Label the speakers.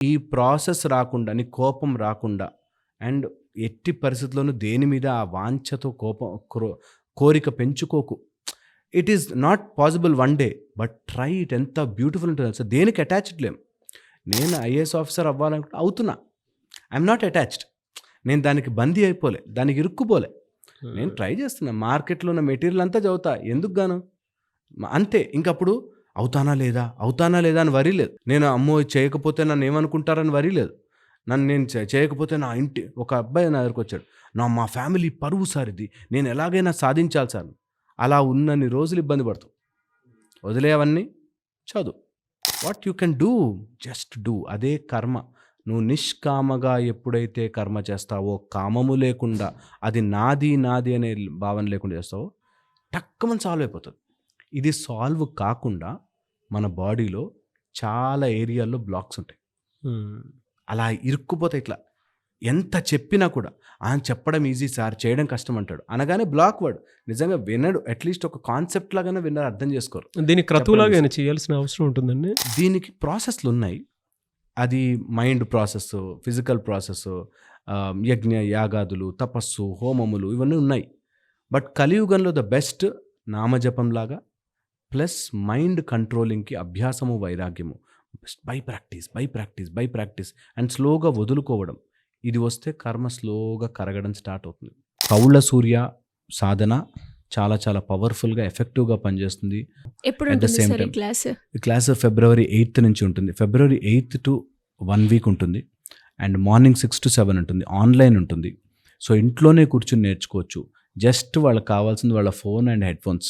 Speaker 1: ఈ ప్రాసెస్ రాకుండా, నీ కోపం రాకుండా అండ్ ఎట్టి పరిస్థితిలోనూ దేని మీద ఆ వాంఛతో కోరిక పెంచుకోకు. It is not possible one day, but try it. ఎంత బ్యూటిఫుల్ ఉంటుందో తెలుసా? దేనికి అటాచ్డ్ లేం. నేను ఐఏఎస్ ఆఫీసర్ అవ్వాలనుకుంటే అవుతున్నా. I'm not attached. నేను దానికి బందీ అయిపోలే, దానికి ఇరుక్కుపోలే. నేను ట్రై చేస్తున్నా. మార్కెట్‌లో ఉన్న మెటీరియల్ అంతా చదువుతా. ఎందుకు గాను? అంతే. ఇంకప్పుడు అవుతానా లేదా? అవుతానా లేదా? అని వరీ లేదు. నేను అమ్మో! ఇది చేయకపోతే నన్నేమనుకుంటారని వరీ లేదు. నేను చేయకపోతే నా ఇంటి ఒక అబ్బాయి నా దగ్గరకొచ్చాడు. మా ఫ్యామిలీ పరువు సార్ ఇది. నేను ఎలాగైనా సాధించాలి సార్. అలా ఉన్నన్ని రోజులు ఇబ్బంది పడతావు. వదిలేయి అవన్నీ. చదువు. What you can do, just do. అదే కర్మ. నువ్వు నిష్కామగా ఎప్పుడైతే కర్మ చేస్తావో, కామము లేకుండా, అది నాది నాది అనే భావన లేకుండా చేస్తావో, టక్కుమని సాల్వ్ అయిపోతుంది. ఇది సాల్వ్ కాకుండా మన బాడీలో చాలా ఏరియాల్లో బ్లాక్స్ ఉంటాయి. అలా ఇరుక్కుపోతాయి. ఇట్లా ఎంత చెప్పినా కూడా చెప్పడం ఈజీ సార్, చేయడం కష్టం అంటాడు. అనగానే బ్లాక్ వాడు. నిజంగా వినడు. అట్లీస్ట్ ఒక కాన్సెప్ట్ లాగానే విన్నారు, అర్థం చేసుకోరు.
Speaker 2: దీనికి క్రతువులాగా చేయాల్సిన అవసరం ఉంటుందండి.
Speaker 1: దీనికి ప్రాసెస్లు ఉన్నాయి. అది మైండ్ ప్రాసెస్, ఫిజికల్ ప్రాసెస్, యజ్ఞ యాగాదులు, తపస్సు, హోమములు ఇవన్నీ ఉన్నాయి. బట్ కలియుగంలో ద బెస్ట్ నామజపంలాగా ప్లస్ మైండ్ కంట్రోలింగ్కి అభ్యాసము, వైరాగ్యము. By practice by practice by practice and స్లోగా వదులుకోవడం. ఇది వస్తే కర్మ స్లోగా కరగడం స్టార్ట్ అవుతుంది. కౌళ్ళ సూర్య సాధన చాలా చాలా పవర్ఫుల్గా, ఎఫెక్టివ్గా పనిచేస్తుంది. అట్ ద సేమ్ టైం ఈ క్లాస్ February 8th నుంచి ఉంటుంది. February 8th to 1 week ఉంటుంది. అండ్ మార్నింగ్ 6 to 7 ఉంటుంది. ఆన్లైన్ ఉంటుంది. సో ఇంట్లోనే కూర్చుని నేర్చుకోవచ్చు. జస్ట్ వాళ్ళకి కావాల్సింది వాళ్ళ ఫోన్ అండ్ హెడ్ ఫోన్స్.